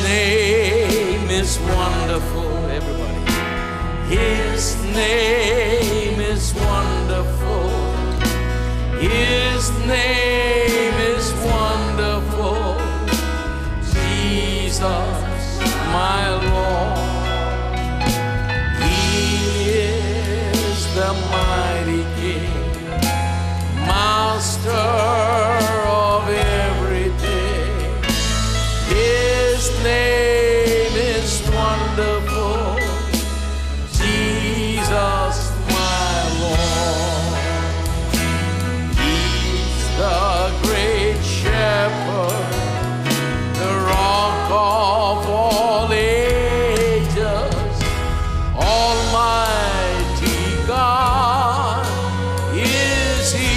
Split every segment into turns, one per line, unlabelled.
name is wonderful, everybody. His name is wonderful. His name is wonderful. Jesus, my Lord. He is the mighty King, Master of everything. His name is wonderful. Jesus, my Lord. He's the great shepherd, the rock of all ages, Almighty God is He.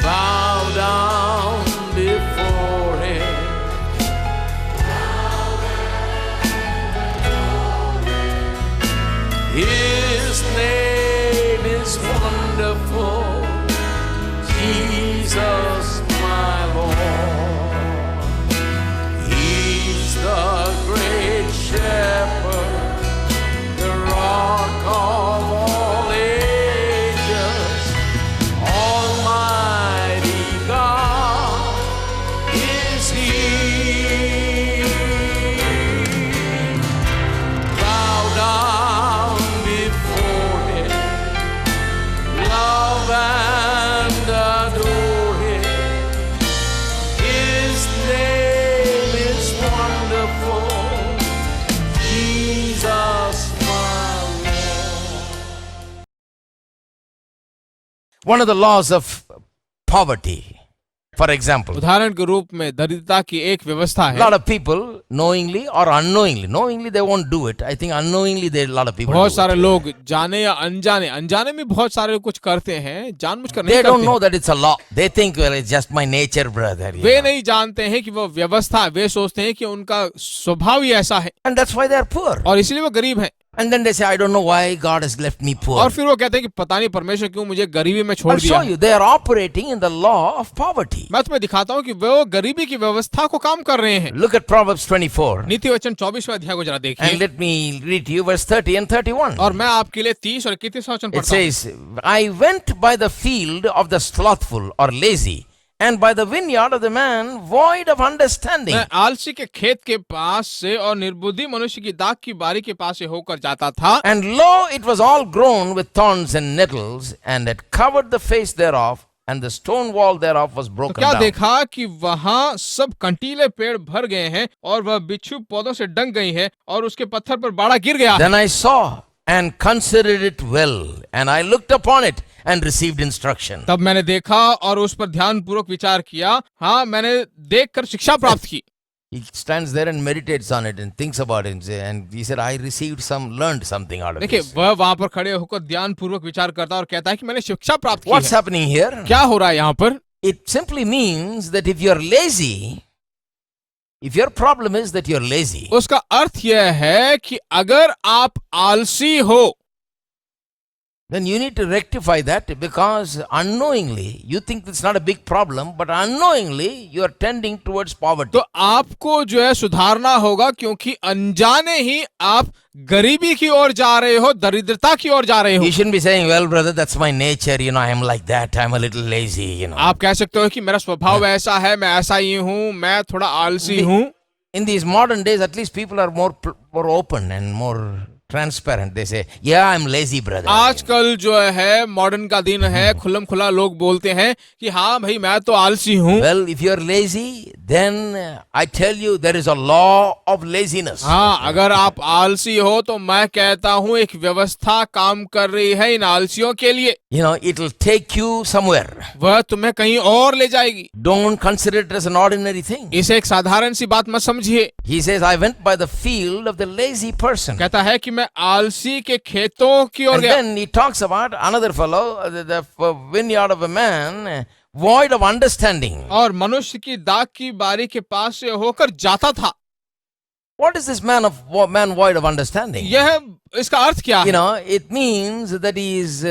Bow down before Him. His name is wonderful. Jesus, my Lord. He's the great shepherd, the rock of all ages, Almighty God is He. Bow down before Him, love and adore Him. His name is wonderful. Jesus, my Lord.
One of the laws of poverty, for example,
उदाहरण के रूप में दरिद्रता की एक व्यवस्था
a
है।
lot of people knowingly or knowingly they won't do it. I think unknowingly there a lot of people
बहुत
do
सारे
it.
लोग जाने या अनजाने में बहुत सारे लोग कुछ करते हैं, जानबूझकर नहीं
They don't
करते
know
हैं।
that it's a law. They think, well, it's just my nature, brother. you
way
know.
नहीं जानते हैं कि वो व्यवस्था है। वे सोचते हैं कि उनका स्वभाव ही ऐसा है
And that's why they are poor.
और इसलिए वो गरीब हैं।
And then they say, I don't know why God has left me poor.
और फिर वो कहते हैं कि पता नहीं परमेश्वर क्यों मुझे गरीबी में छोड़
I'll
दिया
show
है।
you, they are operating in the law of poverty.
मैं तुम्हें दिखाता हूँ कि वो गरीबी की व्यवस्था को काम कर रहे हैं।
Look at Proverbs 24.
नीति वचन 24वें अध्याय को जरा
And
देखिए
let me read to you verse 30 and 31.
और मैं आपके लिए 30 और 31 वचन
It
पढ़ता हूँ।
says, I went by the field of the slothful or lazy, and by the vineyard of the man void of understanding.
मैं आलसी के खेत के पास से और निर्बुद्धि मनुष्य की दाख की बारी के पास से होकर जाता था।
And lo, it was all grown with thorns and nettles, and had covered the face thereof, and the stone wall thereof was
तो
broken
क्या
down.
देखा कि वहाँ सब कंटीले पेड़ भर गए हैं और वह बिच्छू पौधों से डंक गई है और उसके पत्थर पर बाड़ा गिर गया।
Then I saw and considered it well, and I looked upon it and received instruction.
तब मैंने देखा और उस पर ध्यान पूर्वक विचार किया। हाँ, मैंने देखकर शिक्षा प्राप्त की।
He stands there and meditates on it and thinks about it, and he said, I learned something out of
देखिए,
this.
वह वहां पर खड़े होकर ध्यान पूर्वक विचार करता और कहता है कि मैंने शिक्षा प्राप्त की
What's
है।
happening here?
क्या हो रहा है यहाँ पर?
It simply means that if you're lazy, if your problem is that you're lazy,
उसका अर्थ यह है कि अगर आप आलसी हो
then you need to rectify that, because unknowingly you think it's not a big problem, but unknowingly you are tending towards poverty.
तो आपको जो है सुधारना होगा, क्योंकि अनजाने ही आप गरीबी की ओर जा रहे हो, दरिद्रता की ओर जा रहे हो।
You shouldn't be saying, well, brother, that's my nature, I am like that, I'm a little lazy,
आप कह सकते हो कि मेरा स्वभाव ऐसा है, मैं ऐसा ही हूँ, मैं थोड़ा आलसी हूँ।
In these modern days, at least people are more open and more transparent. They say, yeah, I'm lazy, brother.
आजकल जो है मॉडर्न का दिन है, खुल्लम खुला लोग बोलते हैं कि हाँ भाई मैं तो आलसी हूँ।
Well, if you're lazy, then I tell you there is a law of laziness.
हाँ, अगर आप आलसी हो तो मैं कहता हूँ एक व्यवस्था काम कर रही है इन आलसियों के लिए।
It will take you somewhere.
वह तुम्हें कहीं और ले जाएगी।
Don't consider it as an ordinary thing.
इसे एक साधारण सी बात मत समझिए।
He says, I went by the field of the lazy person.
कहता है कि मैं आलसी के खेतों की ओर
And
गया।
then he talks about another fellow, the vineyard of a man, void of understanding.
और मनुष्य की दाख की बारी के पास से होकर जाता था।
What is this man void of understanding?
यह इसका अर्थ क्या है?
It means that he is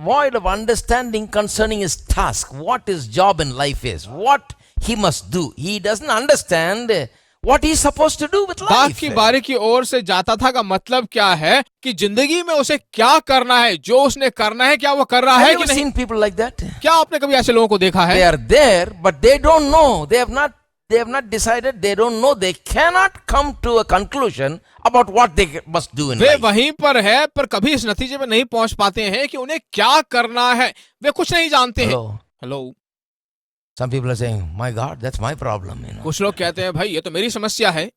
void of understanding concerning his task, what his job in life is, what he must do. He doesn't understand what he's supposed to do with
दाग
life.
की बारी की ओर से जाता था का मतलब क्या है कि जिंदगी में उसे क्या करना है, जो उसने करना है क्या वो कर रहा
Have
है
you
कि
ever
नहीं?
seen people like that?
क्या आपने कभी ऐसे लोगों को देखा
They
है?
are there, but they don't know. They have not decided. They don't know. They cannot come to a conclusion about what they must do in
way
life.
वहीं पर है पर कभी इस नतीजे में नहीं पहुंच पाते हैं कि उन्हें क्या करना है, वे कुछ नहीं जानते हैं।
Hello.
Hello,
Some people are saying, "My God, that's my problem."
कुछ लोग कहते हैं भाई ये तो मेरी समस्या है।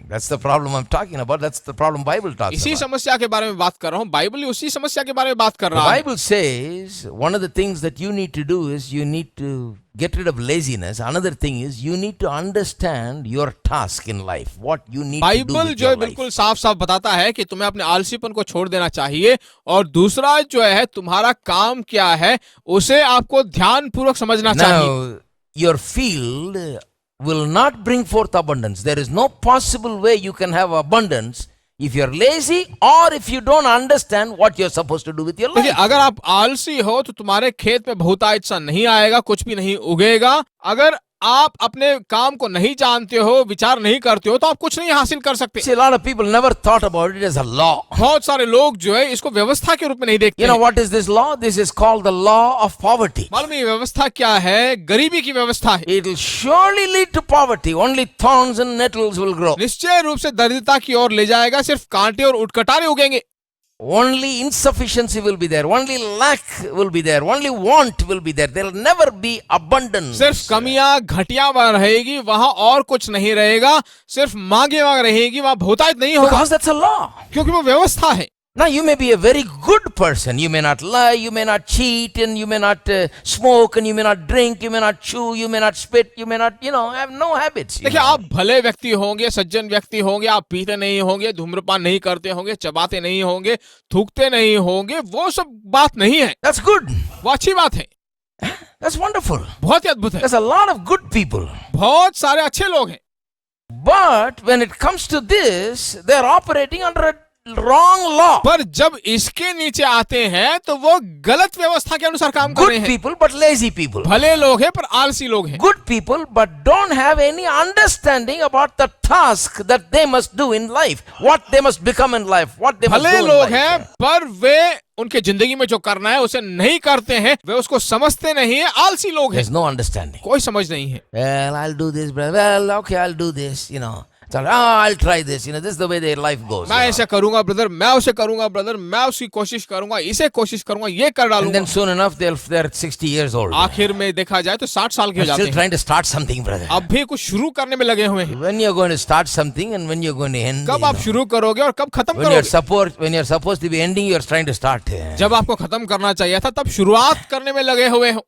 That's the problem I'm talking about. That's the problem Bible talks
इसी
about.
समस्या के बारे में बात कर रहा हूँ, बाइबल उसी समस्या के बारे में बात कर
The
रहा है।
Bible says one of the things that you need to do is you need to get rid of laziness. Another thing is you need to understand your task in life, what you need to do
Bible
with
जो है
your life.
बिल्कुल साफ साफ बताता है कि तुम्हें अपने आलसीपन को छोड़ देना चाहिए, और दूसरा जो है तुम्हारा काम क्या है उसे आपको ध्यान पूर्वक समझना चाहिए।
Now, your field will not bring forth abundance. There is no possible way you can have abundance if you're lazy or if you don't understand what you're supposed to do with your
देखिए,
life.
अगर आप आलसी हो तो तुम्हारे खेत में बहुतायत सा नहीं आएगा, कुछ भी नहीं उगेगा। अगर आप अपने काम को नहीं जानते हो, विचार नहीं करते हो, तो आप कुछ नहीं हासिल कर सकते।
See, a lot of people never thought about it as a law.
बहुत सारे लोग जो है इसको व्यवस्था के रूप में नहीं देखते
You know
हैं।
what is this law? This is called the law of poverty.
मालूम है ये व्यवस्था क्या है? गरीबी की व्यवस्था है।
It will surely lead to poverty. Only thorns and nettles will grow.
निश्चय रूप से दरिद्रता की ओर ले जाएगा, सिर्फ कांटे और उटकटारे उगेंगे।
Only insufficiency will be there. Only lack will be there. Only want will be there. There will never be abundance.
सिर्फ कमियां घटिया रहेगी, वहां और कुछ नहीं रहेगा। सिर्फ मांगे वहां रहेगी, वहां बहुतायत नहीं होगा,
Because that's a law.
क्योंकि वो व्यवस्था है।
Now you may be a very good person. You may not lie, you may not cheat, and you may not smoke, and you may not drink, you may not chew, you may not spit, you may not, have no habits.
देखिए, आप भले व्यक्ति होंगे, सज्जन व्यक्ति होंगे, आप पीते नहीं होंगे, धूम्रपान नहीं करते होंगे, चबाते नहीं होंगे, थूकते नहीं होंगे, वो सब बात नहीं है।
That's good.
वो अच्छी बात है,
That's wonderful.
बहुत ही अद्भुत है।
There's a lot of good people.
बहुत सारे अच्छे लोग हैं,
But when it comes to this, they're operating under a wrong law.
पर जब इसके नीचे आते हैं तो वो गलत व्यवस्था के अनुसार काम कर रहे
Good
हैं।
people, but lazy people.
भले लोग हैं पर आलसी लोग हैं।
Good people, but don't have any understanding about the task that they must do in life, what they must become in life, what they must do
भले
in
लोग
life.
हैं पर वे उनके जिंदगी में जो करना है उसे नहीं करते हैं, वे उसको समझते नहीं है, आलसी लोग हैं,
There's no understanding.
कोई समझ नहीं है।
Well, I'll do this, brother. Well, okay, I'll do this, So, I'll try this. This is the way their life goes.
मैं ऐसे करूंगा ब्रदर, मैं उसे करूंगा ब्रदर, मैं उसकी कोशिश करूंगा, इसे कोशिश करूंगा, ये कर
And
डालूंगा।
then soon enough, they're 60 years old.
आखिर में देखा जाए तो 60 साल के हो
They're
जाते
still
हैं,
trying to start something, brother.
अब भी कुछ शुरू करने में लगे हुए हैं।
When you're going to start something and when you're going to end,
कब आप शुरू करोगे और कब खत्म
when you're
करोगे?
when you're supposed to be ending, you're trying to start.
जब आपको खत्म करना चाहिए था तब शुरुआत करने में लगे हुए हो।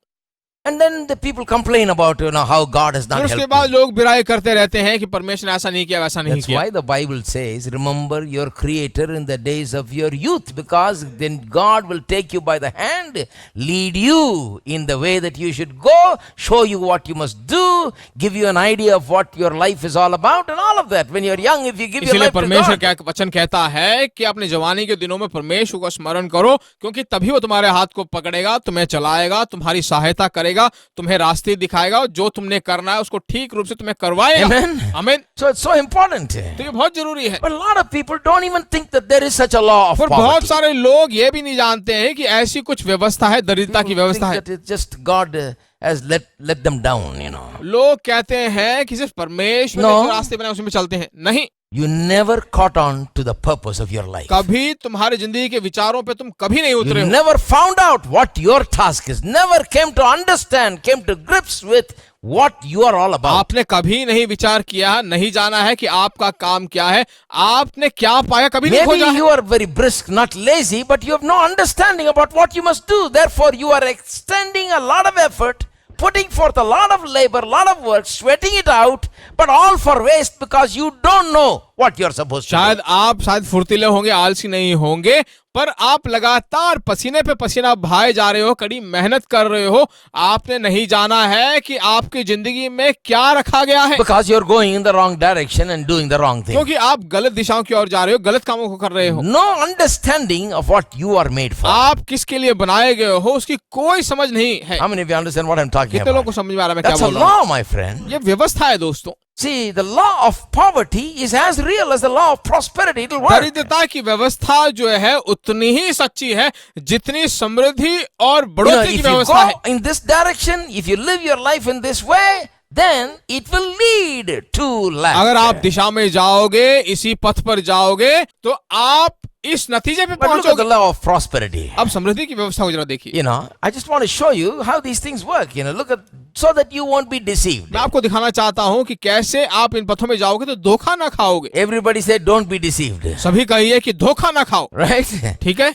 And then the people complain about how God has not
फिर उसके
helped
बाद
me.
लोग बिराई करते रहते हैं कि परमेश्वर ने ऐसा नहीं किया, वैसा नहीं
That's
किया।
why the Bible says, remember your Creator in the days of your youth, because then God will take you by the hand, lead you in the way that you should go, show you what you must do, give you an idea of what your life is all about, and all of that. When you're young, if you give your
इसीलिए
life to
परमेश्वर
God,
क्या वचन कहता है कि अपने जवानी के दिनों में परमेश्वर को स्मरण करो, क्योंकि तभी वो तुम्हारे हाथ को पकड़ेगा, तुम्हें चलाएगा, तुम्हारी सहायता करेगा, तुम्हें रास्ते दिखाएगा, जो तुमने करना है उसको ठीक रूप से तुम्हें करवाएगा।
Amen.
आमीन।
so it's so important.
तो ये बहुत जरूरी है।
But a lot of people don't even think that there is such a law of
और बहुत
poverty.
सारे लोग ये भी नहीं जानते हैं कि ऐसी कुछ व्यवस्था है, दरिद्रता की
People
व्यवस्था
think
है।
that it's just God has let them down.
लोग कहते हैं कि सिर्फ परमेश्वर ने
No.
जो रास्ते बनाए उसमें चलते हैं। नहीं,
You never caught on to the purpose of your life.
कभी तुम्हारे जिंदगी के विचारों पे तुम कभी नहीं उतरे
You
हो।
never found out what your task is. Never came to understand, came to grips with what you are all about.
आपने कभी नहीं विचार किया, नहीं जाना है कि आपका काम क्या है, आपने क्या पाया कभी नहीं
Maybe
खोजा है।
you are very brisk, not lazy, but you have no understanding about what you must do. Therefore, you are extending a lot of effort, putting forth a lot of labor, a lot of work, sweating it out, but all for waste because you don't know what you're supposed to do.
शायद आप फुर्तीले होंगे, आलसी नहीं होंगे, पर आप लगातार पसीने पे पसीना बहाए जा रहे हो, कड़ी मेहनत कर रहे हो, आपने नहीं जाना है कि आपकी जिंदगी में क्या रखा गया है,
because you're going in the wrong direction and doing the wrong thing.
क्योंकि आप गलत दिशाओं की ओर जा रहे हो, गलत कामों को कर रहे हो।
No understanding of what you are made for.
आप किसके लिए बनाए गए हो उसकी कोई समझ नहीं है।
How many of you understand what I'm talking
कितने लोगों
about?
को समझ में आ रहा है मैं क्या
That's a
बोल रहा हूँ?
law, my friend.
ये व्यवस्था है दोस्तों।
See, the law of poverty is as real as the law of prosperity. It'll work.
दरिद्रता की व्यवस्था जो है उतनी ही सच्ची है जितनी समृद्धि और
You know,
बढ़ोतरी की
if you
व्यवस्था है।
go in this direction, if you live your life in this way, then it will lead to lack.
अगर आप दिशा में जाओगे, इसी पथ पर जाओगे, तो आप इस नतीजे पे
But look at the
पहुंचोगे।
law of prosperity.
अब समृद्धि की व्यवस्था को जरा देखिए।
You know, I just want to show you how these things work. You know, look at so that you won't be deceived.
मैं आपको दिखाना चाहता हूं कि कैसे आप इन पथों में जाओगे तो धोखा ना खाओगे।
Everybody said, "Don't be deceived."
सभी कहिए कि धोखा ना खाओ,
Right?
ठीक है?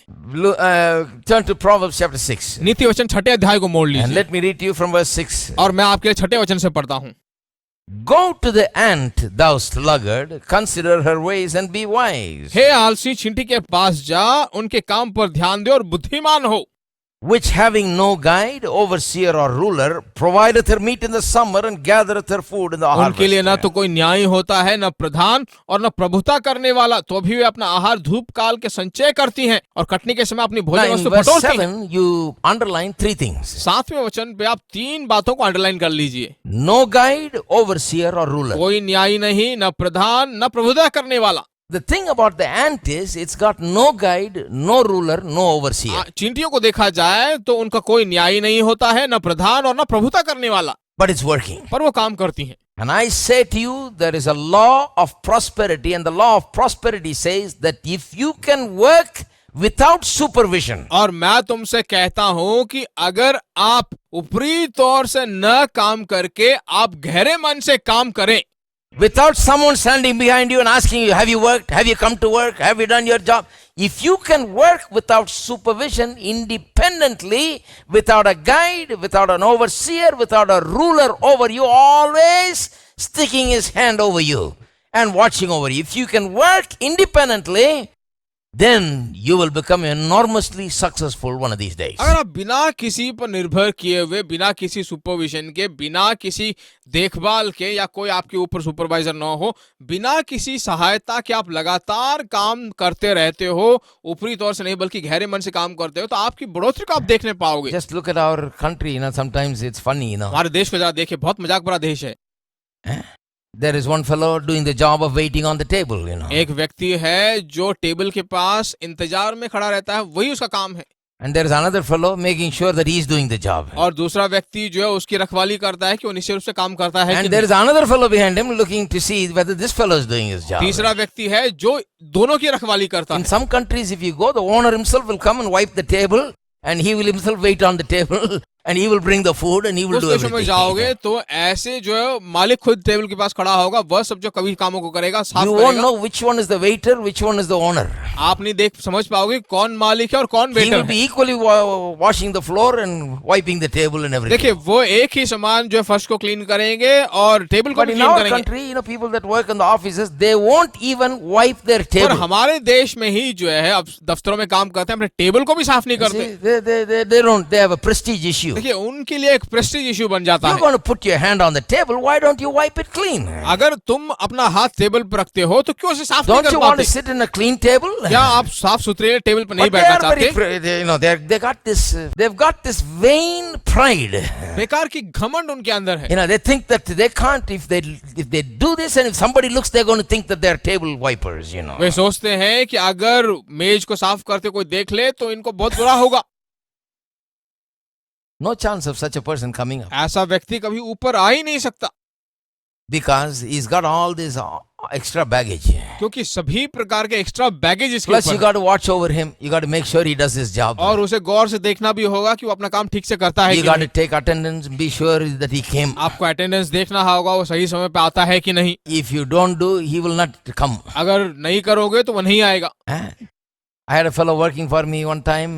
Turn to Proverbs chapter 6.
नीति वचन 6 अध्याय को मोड़
And
लीजिए
let me read to you from verse 6.
और मैं आपके लिए 6 वचन से पढ़ता हूं।
Go to the ant, thou sluggard, consider her ways and be wise.
हे आलसी, चींटी के पास जा, उनके काम पर ध्यान दे और बुद्धिमान हो।
Which having no guide, overseer or ruler, provideth her meat in the summer and gathereth her food in the
उनके लिए ना
harvest.
तो कोई न्यायी होता है, न प्रधान और न प्रभुता करने वाला, तो भी वे अपना आहार धूप काल के संचय करती हैं और कटनी के समय अपनी
Now
भोजन
in
वस्तु
verse
बटोरती हैं।
7, you underline 3 things.
7वें वचन पे आप 3 बातों को अंडरलाइन कर लीजिए।
No guide, overseer or ruler.
कोई न्यायी नहीं, न प्रधान, न प्रभुता करने वाला।
The thing about the ant is, it's got no guide, no ruler, no overseer.
चींटियों को देखा जाए तो उनका कोई न्यायी नहीं होता है, न प्रधान और न प्रभुता करने वाला,
But it's working.
पर वो काम करती हैं।
And I say to you, there is a law of prosperity, and the law of prosperity says that if you can work without supervision,
और मैं तुमसे कहता हूं कि अगर आप ऊपरी तौर से न काम करके आप गहरे मन से काम करें,
without someone standing behind you and asking you, have you worked? Have you come to work? Have you done your job? If you can work without supervision, independently, without a guide, without an overseer, without a ruler over you, always sticking his hand over you and watching over you. If you can work independently, then you will become enormously successful one of these days.
अगर आप बिना किसी पर निर्भर किए हुए, बिना किसी सुपरविजन के, बिना किसी देखभाल के, या कोई आपके ऊपर सुपरवाइजर ना हो, बिना किसी सहायता के आप लगातार काम करते रहते हो, ऊपरी तौर से नहीं बल्कि गहरे मन से काम करते हो, तो आपकी बढ़ोतरी को आप देखने पाओगे।
Just look at our country, sometimes it's funny,
हमारे देश को जरा देखिए, बहुत मजाक भरा देश है।
There is one fellow doing the job of waiting on the table,
एक व्यक्ति है जो टेबल के पास इंतजार में खड़ा रहता है, वही उसका काम है।
And there is another fellow making sure that he is doing the job.
और दूसरा व्यक्ति जो है उसकी रखवाली करता है कि वो निश्चित रूप से काम करता है कि
And there is another fellow behind him looking to see whether this fellow is doing his job.
तीसरा व्यक्ति है जो दोनों की रखवाली करता
In
है।
some countries, if you go, the owner himself will come and wipe the table, and he will himself wait on the table, and he will bring the food, and he will
उस
do
देशों में जाओगे
everything.
तो ऐसे जो है मालिक खुद टेबल के पास खड़ा होगा, वह सब जो कभी कामों को करेगा, साफ
You won't
करेगा।
know which one is the waiter, which one is the owner.
आप नहीं देख समझ पाओगे कौन मालिक है और कौन
He
वेटर
will
है।
be equally washing the floor and wiping the table and everything.
देखिए वो एक ही समान जो है फर्श को क्लीन करेंगे और टेबल को
But
भी
in
क्लीन
our
करेंगे।
country, people that work in the offices, they won't even wipe their
और
table.
हमारे देश में ही जो है अब दफ्तरों में काम करते हैं, अपने टेबल को भी साफ नहीं
See,
करते।
they don't. They have a prestige issue.
देखिए उनके लिए एक प्रेस्टीज इश्यू बन जाता
You're
है।
going to put your hand on the table. Why don't you wipe it clean?
अगर तुम अपना हाथ टेबल पर रखते हो तो क्यों उसे साफ नहीं
Don't
कर
you want
पाते?
to sit in a clean table?
क्या आप साफ सुथरे टेबल पर नहीं
But they
बैठना
are very,
चाहते?
they got this. They've got this vain pride.
बेकार की घमंड उनके अंदर है।
They think that they can't if they do this, and if somebody looks, they're going to think that they're table wipers.
वे सोचते हैं कि अगर मेज को साफ करते कोई देख ले तो इनको बहुत बुरा होगा।
No chance of such a person coming up
ऐसा व्यक्ति कभी ऊपर आ ही नहीं सकता,
because he's got all this extra baggage.
क्योंकि सभी प्रकार के एक्स्ट्रा बैगेज इसके
Plus, you
ऊपर
got to watch over him. You got to make sure he does his job.
है। और उसे गौर से देखना भी होगा कि वो अपना काम ठीक से करता है
You
कि
got
नहीं।
to take attendance and be sure that he came.
आपको अटेंडेंस देखना होगा वो सही समय पे आता है कि नहीं।
If you don't do, he will not come.
अगर नहीं करोगे तो वो नहीं आएगा।
I had a fellow working for me one time,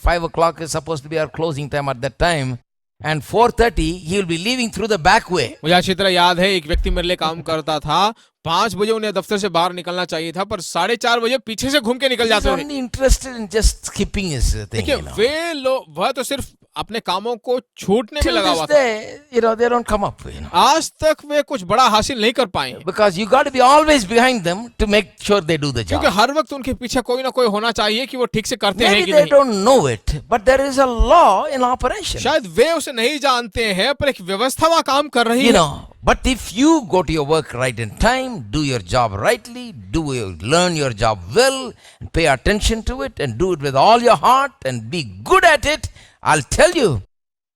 5 o'clock is supposed to be our closing time at that time. And 4:30, he will be leaving through the back way.
मुझे अच्छी तरह याद है एक व्यक्ति मेरे लिए काम करता था, 5 बजे उन्हें दफ्तर से बाहर निकलना चाहिए था, पर 4:30 बजे पीछे से घूम के निकल
He's
जाते हैं।
only interested in just skipping his thing.
देखिए, वे लोग, वह तो सिर्फ अपने कामों को छूटने में
Till
लगा
this
हुआ था।
day, they don't come up.
आज तक वे कुछ बड़ा हासिल नहीं कर पाए हैं,
Because you got to be always behind them to make sure they do the
क्योंकि
job.
हर वक्त उनके पीछे कोई ना कोई होना चाहिए कि वो ठीक से करते हैं
Maybe
कि
they
नहीं।
don't know it, but there is a law in operation.
शायद वे उसे नहीं जानते हैं, पर एक व्यवस्था वहां काम कर रही है।
But if you go to your work right in time, do your job rightly, learn your job well, and pay attention to it, and do it with all your heart, and be good at it, I'll tell you,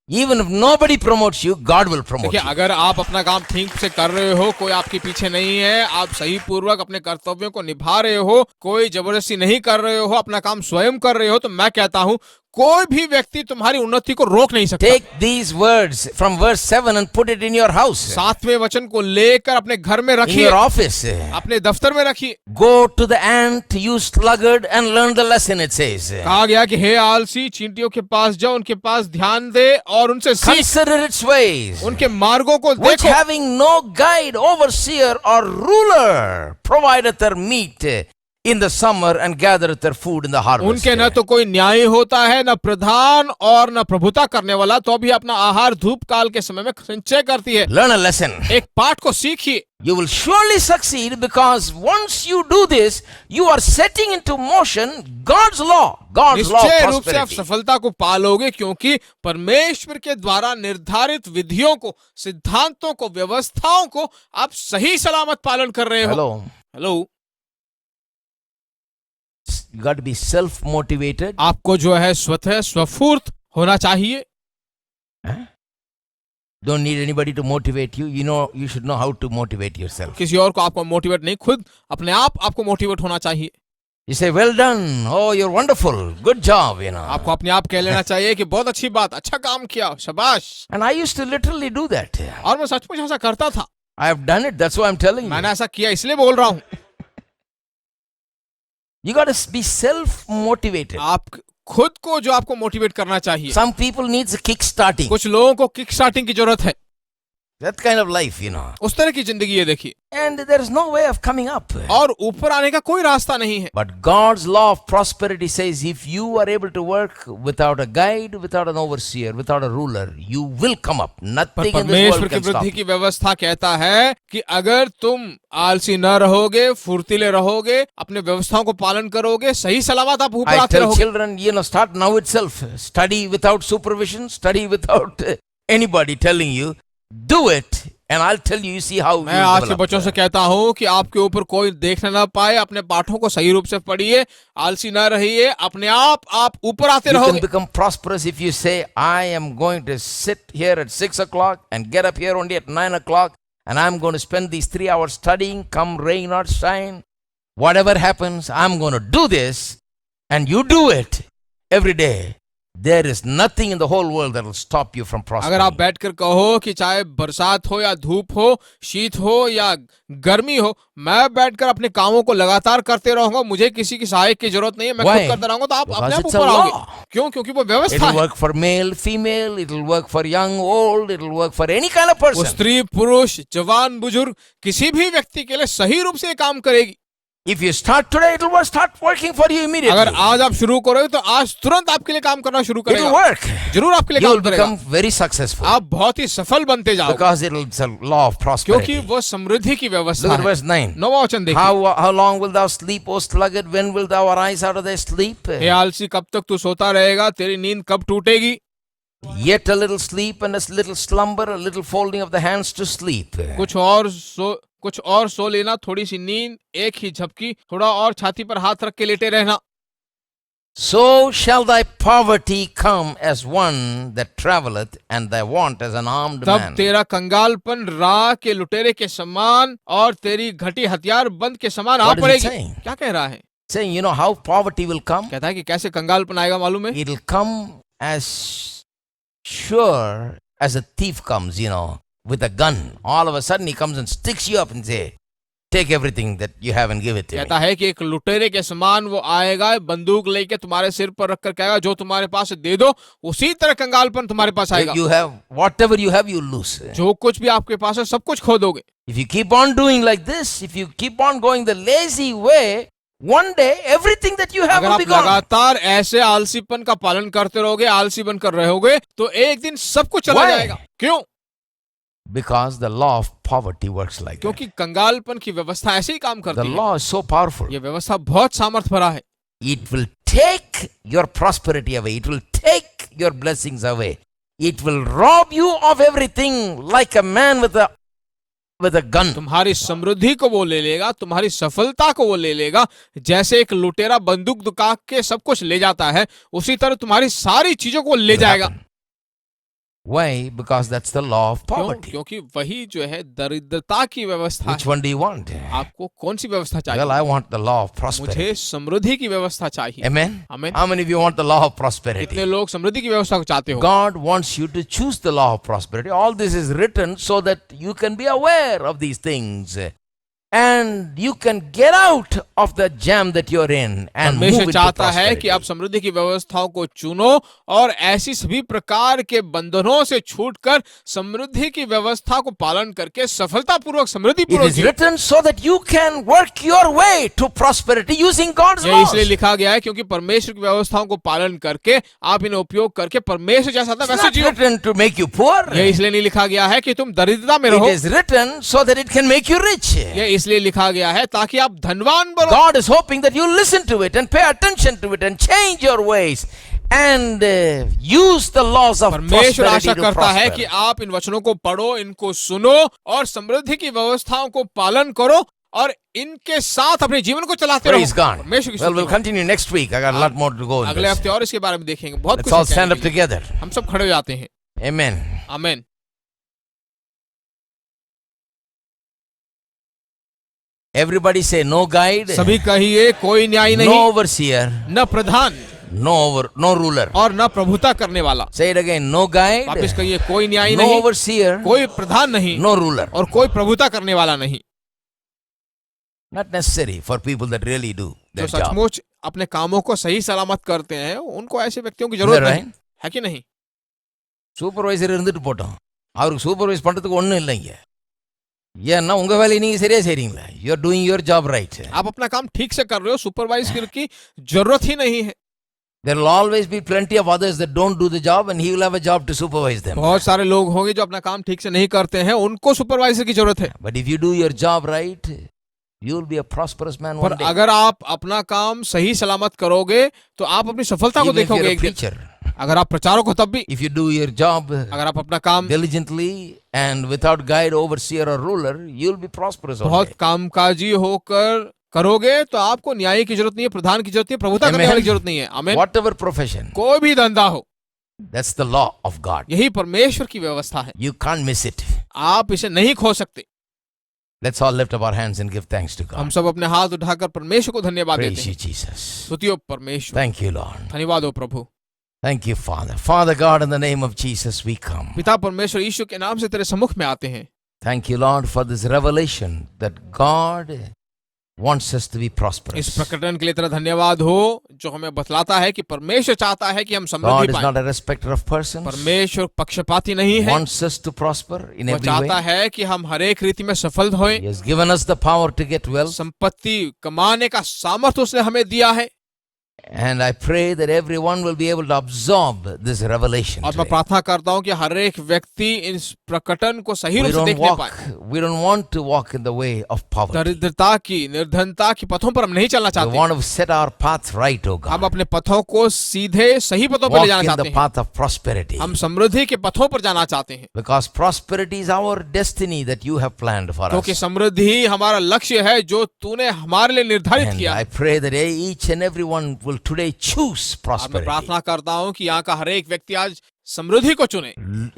even if nobody promotes you, God will promote
देखिए,
you.
अगर आप अपना काम ठीक से कर रहे हो, कोई आपके पीछे नहीं है, आप सही पूर्वक अपने कर्तव्यों को निभा रहे हो, कोई जबरदस्ती नहीं कर रहे हो, अपना काम स्वयं कर रहे हो, तो मैं कहता हूं कोई भी व्यक्ति तुम्हारी उन्नति को रोक नहीं सकता।
Take these words from verse 7 and put it in your house,
7वें वचन को लेकर अपने घर में
in
रखिए,
your office.
अपने दफ्तर में रखिए।
Go to the ant, you sluggard, and learn the lesson, it says.
कहा गया कि हे आलसी, चींटियों के पास जाओ, उनके पास ध्यान दे और उनसे सीख,
Consider its ways,
उनके मार्गों को
which
देखो,
having no guide, overseer, or ruler, provideth their meat in the summer and gathereth their food in the harvest.
उनके न तो कोई न्याय होता है, न प्रधान और न प्रभुता करने वाला, तो भी अपना आहार धूप काल के समय में संचय करती है।
Learn a lesson.
एक पाठ को सीखिए।
You will surely succeed, because once you do this, you are setting into motion God's law. God's law of
निश्चय रूप से आप
prosperity.
सफलता को पालोगे, क्योंकि परमेश्वर के द्वारा निर्धारित विधियों को, सिद्धांतों को, व्यवस्थाओं को आप सही सलामत पालन कर रहे हो।
Hello.
Hello,
You got to be self-motivated.
आपको जो है स्वतः स्वफूर्त होना चाहिए।
Don't need anybody to motivate you. You should know how to motivate yourself.
किसी और को आपको मोटिवेट नहीं, खुद अपने आप आपको मोटिवेट होना चाहिए।
You say, well done. Oh, you're wonderful. Good job,
आपको अपने आप कह लेना चाहिए कि बहुत अच्छी बात, अच्छा काम किया, शाबाश।
And I used to literally do that.
और मैं सचमुच ऐसा करता था।
I have done it. That's why I'm telling you.
मैंने ऐसा किया, इसलिए बोल रहा हूँ।
You got to be self-motivated.
आप खुद को जो आपको मोटिवेट करना चाहिए।
Some people needs a kick starting.
कुछ लोगों को किक स्टार्टिंग की जरूरत है।
That kind of life,
उस तरह की जिंदगी ये देखिए,
And there is no way of coming up.
और ऊपर आने का कोई रास्ता नहीं है।
But God's law of prosperity says if you are able to work without a guide, without an overseer, without a ruler, you will come up.
पर
Nothing in this
परमेश्वर
world
की
can stop
वृद्धि
you.
की व्यवस्था कहता है कि अगर तुम आलसी न रहोगे, फुर्तीले रहोगे, अपने व्यवस्थाओं को पालन करोगे, सही सलामत आप ऊपर
I
आते
tell
रहोगे।
children, start now itself. Study without supervision, study without anybody telling you. Do it, and I'll tell you, see how
मैं
you
आज के
develop.
बच्चों से कहता हूँ कि आपके ऊपर कोई देखने ना पाए, अपने पाठों को सही रूप से पढ़िए, आलसी ना रहिए, अपने आप ऊपर आते
You can
रहोगे।
become prosperous if you say, I am going to sit here at 6 o'clock and get up here only at 9 o'clock, and I'm going to spend these 3 hours studying, come rain or shine. Whatever happens, I'm going to do this, and you do it every day. There is nothing in the whole world that will stop you from
अगर आप
prospering.
बैठकर कहो कि चाहे बरसात हो या धूप हो, शीत हो या गर्मी हो, मैं बैठकर अपने कामों को लगातार करते रहूंगा, मुझे किसी की सहायक की जरूरत नहीं है, मैं
Why?
खुद करता रहूंगा, तो आप
Because
अपने आप
it's a
ऊपर आओगे।
law.
क्यों? क्योंकि वो
It
व्यवस्था
will
है।
work for male, female, it will work for young, old, it will work for any kind of
वो
person.
स्त्री, पुरुष, जवान, बुजुर्ग, किसी भी व्यक्ति के लिए सही रूप से ये काम करेगी।
If you start today, it will start working for you immediately.
अगर आज आप शुरू करोगे तो आज तुरंत आपके लिए काम करना शुरू
It will
करेगा,
work.
जरूर आपके लिए
You will
काम करेगा,
become very successful.
आप बहुत ही सफल बनते जाओगे,
Because it's a law of prosperity.
क्योंकि वो समृद्धि की
Look
व्यवस्था
at
है।
verse 9.
9वां वचन देखिए,
How long wilt thou sleep, O sluggard? When wilt thou arise out of thy sleep?
हे आलसी, कब तक तू सोता रहेगा, तेरी नींद कब टूटेगी?
Yet a little sleep and a little slumber, a little folding of the hands to sleep.
कुछ और सो लेना, थोड़ी सी नींद, एक ही झपकी, थोड़ा और छाती पर हाथ रख के लेटे रहना।
So shall thy poverty come as one that travelleth, and thy want as an armed
तब
man.
तेरा कंगालपन राह के लुटेरे के समान और तेरी घटी हथियार बंद के समान आ
What is it
पड़ेगी।
saying?
क्या कह रहा है?
Saying, how poverty will come?
कहता है कि कैसे कंगालपन आएगा मालूम है?
It'll come as sure as a thief comes, with a gun. All of a sudden he comes and sticks you up and say, take everything that you have and give it to me.
कहता है कि एक लुटेरे के समान वो आएगा, बंदूक लेके तुम्हारे सिर पर रखकर कहेगा जो तुम्हारे पास है दे दो। उसी तरह कंगालपन तुम्हारे पास आएगा।
You have whatever you have, you lose.
जो कुछ भी आपके पास है सब कुछ खो दोगे।
If you keep on doing like this, if you keep on going the lazy way, one day everything that you have
अगर
will
आप
be gone.
लगातार ऐसे आलसीपन का पालन करते रहोगे, आलसी बनकर रहोगे, तो एक दिन सब कुछ चला
Why?
जाएगा। क्यों?
Because the law of poverty works like that.
क्योंकि कंगालपन की व्यवस्था ऐसे ही काम
The
करती है।
law is so powerful.
ये व्यवस्था बहुत सामर्थ भरा है।
It will take your prosperity away. It will take your blessings away. It will rob you of everything like a man with a gun.
तुम्हारी समृद्धि को वो ले लेगा, तुम्हारी सफलता को वो ले लेगा, जैसे एक लुटेरा बंदूक दुका के सब कुछ ले जाता है, उसी तरह तुम्हारी सारी चीजों को ले जाएगा।
Why? Because that's the law of
क्यों?
poverty.
क्योंकि वही जो है दरिद्रता की व्यवस्था
Which
है।
one do you want?
आपको कौन सी व्यवस्था चाहिए?
Well, I want the law of prosperity.
मुझे समृद्धि की व्यवस्था चाहिए।
Amen?
Amen.
How many of you want the law of
कितने
prosperity?
लोग समृद्धि की व्यवस्था को चाहते हो?
God wants you to choose the law of prosperity. All this is written so that you can be aware of these things. And you can get out of the jam that you're in and move
परमेश्वर
into
चाहता है कि आप
prosperity.
समृद्धि की व्यवस्थाओं को चुनो और ऐसी सभी प्रकार के बंधनों से छूटकर समृद्धि की व्यवस्था को पालन करके सफलतापूर्वक समृद्धि
It
पूर्वक
is
Jio.
written so that you can work your way to prosperity using God's
यह
laws.
इसलिए लिखा गया है क्योंकि परमेश्वर की व्यवस्थाओं को पालन करके आप इन्हें उपयोग करके परमेश्वर जैसा था
It's
वैसे
not
Jio.
written to make you poor.
यह इसलिए नहीं लिखा गया है कि तुम दरिद्रता में
It
रहो।
is written so that it can make you rich.
यह इसलिए लिखा गया है ताकि आप धनवान बनो।
God is hoping that you listen to it and pay attention to it and change your ways and use the laws of
परमेश्वर
prosperity
आशा
to
करता है कि
prosper.
आप इन वचनों को पढ़ो, इनको सुनो और समृद्धि की व्यवस्थाओं को पालन करो और इनके साथ अपने जीवन को चलाते रहो।
Praise God.
परमेश्वर की
Well, we'll
स्तुति हो।
continue next week. I got a lot more to go in
अगले
this.
हफ्ते और इसके बारे में देखेंगे। बहुत
Let's
कुछ
all
है
stand
कहने
up
के लिए।
together.
हम सब खड़े हो जाते हैं।
Amen.
आमीन।
Everybody say no guide,
सभी कहिए कोई न्याय
no
नहीं,
overseer,
न प्रधान
no ruler.
और न प्रभुता करने वाला।
Say it again. No guide,
वापस कहिए कोई न्याय
no
नहीं,
overseer,
कोई प्रधान नहीं
no ruler.
और कोई प्रभुता करने वाला नहीं।
Not necessary for people that really do
जो
their job.
सचमुच अपने कामों को सही सलामत करते हैं उनको ऐसे व्यक्तियों की
Is that
जरूरत
right?
नहीं है कि नहीं?
சூப்பர்வைசர் இருந்துட்டு போட்டோம், அவருக்கு சூப்பர்வைஸ் பண்றதுக்கு ஒண்ணும் இல்லைங்க. ஏன்னா உங்க வேலையை நீங்க சரியா செய்றீங்களா? You are doing your job right.
आप अपना काम ठीक से कर रहे हो, सुपरवाइजर की जरूरत ही नहीं है।
There will always be plenty of others that don't do the job and he will have a job to supervise them.
बहुत सारे लोग होंगे जो अपना काम ठीक से नहीं करते हैं, उनको सुपरवाइजर की जरूरत है।
But if you do your job right, you will be a prosperous man
पर
one day.
अगर आप अपना काम सही सलामत करोगे तो आप अपनी सफलता को
Even if
देखोगे
you're a
एक दिन।
preacher,
अगर आप प्रचारक हो तब भी,
if you do your job
अगर आप अपना काम
diligently and without guide, overseer or ruler, you will be prosperous one
बहुत
day.
कामकाजी होकर करोगे तो आपको न्याय की जरूरत नहीं है, प्रधान की जरूरत नहीं है, प्रभुता करने
Amen.
वाले की जरूरत नहीं है। आमीन।
Whatever profession,
कोई भी धंधा हो,
that's the law of God.
यही परमेश्वर की व्यवस्था है,
You can't miss it.
आप इसे नहीं खो सकते।
Let's all lift up our hands and give thanks to
हम
God.
सब अपने हाथ उठाकर परमेश्वर को धन्यवाद देते
Praise you,
हैं।
Jesus.
स्तुति हो परमेश्वर,
Thank you, Lord.
धन्यवाद हो प्रभु।
Thank you, Father. Father God, in the name of Jesus, we come.
पिता परमेश्वर यीशु के नाम से तेरे सम्मुख में आते हैं।
Thank you, Lord, for this revelation that God wants us to be
इस
prosperous.
प्रकटन के लिए तेरा धन्यवाद हो जो हमें बतलाता है कि परमेश्वर चाहता है कि हम
God
समृद्धि
is
पाएं।
not a respecter of persons.
परमेश्वर पक्षपाती नहीं
He
है,
wants us to prosper in
वो
every
चाहता
way.
है कि हम हर एक रीति में सफल होएं।
He has given us the power to get wealth.
संपत्ति कमाने का सामर्थ्य उसने हमें दिया है
And I pray that everyone will be able to absorb this revelation
और मैं
today.
प्रार्थना करता हूं कि हर एक व्यक्ति इस प्रकटन को सही रूप से देखने पाए।
We don't want to walk in the way of poverty.
दरिद्रता की, निर्धनता की पथों पर हम नहीं चलना
We
चाहते।
want to set our path right, oh
हम
God.
अपने पथों को सीधे सही पथों पर ले
Walk
जाना
in
चाहते
the
हैं।
path of prosperity.
हम समृद्धि के पथों पर जाना चाहते हैं
Because prosperity is our destiny that you have planned for
क्योंकि
us.
समृद्धि ही हमारा लक्ष्य है जो तूने हमारे लिए निर्धारित
And
किया
I
है।
pray that each and everyone will today choose
और मैं
prosperity
प्रार्थना करता हूं कि यहाँ का हर एक व्यक्ति आज समृद्धि को चुने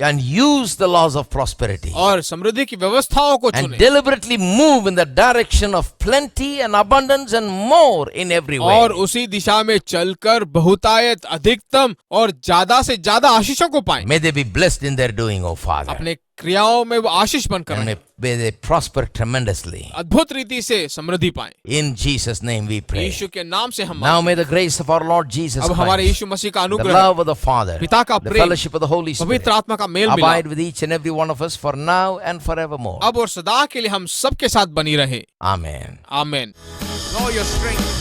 and use the laws of prosperity
और समृद्धि की व्यवस्थाओं को
and
चुने
deliberately move in the direction of plenty and abundance and more in every way.
और उसी दिशा में चलकर बहुतायत, अधिकतम और ज्यादा से ज्यादा आशीषों को पाएं।
May they be blessed in their doing, oh Father.
अपने क्रियाओं में वो आशीष बनकर
and
रहें,
may they prosper tremendously.
अद्भुत रीति से समृद्धि पाएं।
In Jesus' name we pray.
यीशु के नाम से हम
Now may the grace of our Lord Jesus
अब हमारे
Christ,
यीशु मसीह का
the
अनुग्रह,
love of the Father,
पिता का
the
Prem,
fellowship of the Holy Spirit,
पवित्र आत्मा का मेल मिलाप
abide with each and every one of us for now and forevermore.
अब और सदा के लिए हम सबके साथ बनी रहे।
Amen.
आमीन। Know your strength.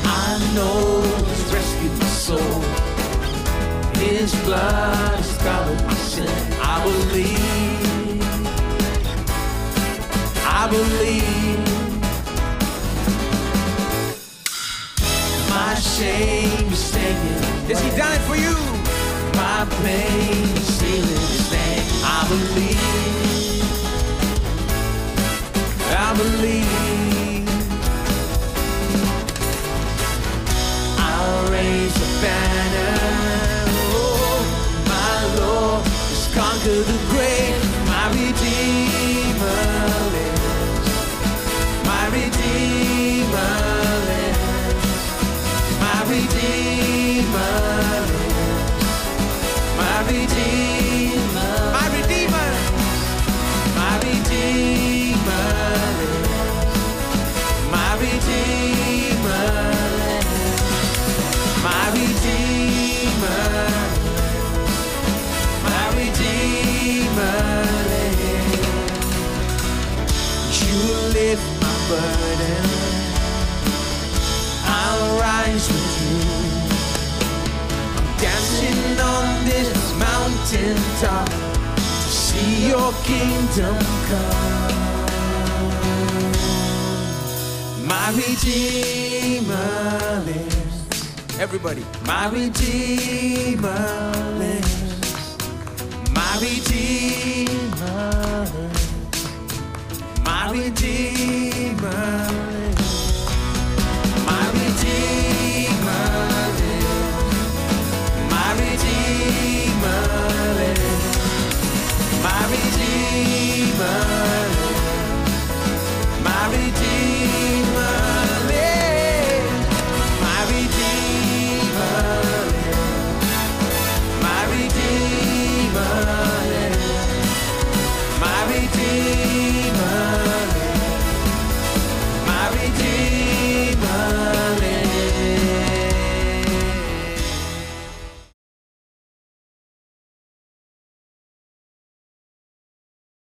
I know He's rescued my soul. His blood has covered my sin. I believe. I believe. My shame is taken.
Yes, He died for you.
My pain is sealing His name. I believe. I believe. I'll raise the banner. Oh, my Lord has conquered the grave. My Redeemer lives. My Redeemer lives. My Redeemer lives. My Redeemer.
My Redeemer.
My Redeemer lives. My Redeemer lives. My Redeemer lives. My Redeemer lives. You lift my burden. I'll rise with you. I'm dancing on this mountain top to see your kingdom come. My Redeemer lives.
Everybody.
My Redeemer lives. My Redeemer lives. My Redeemer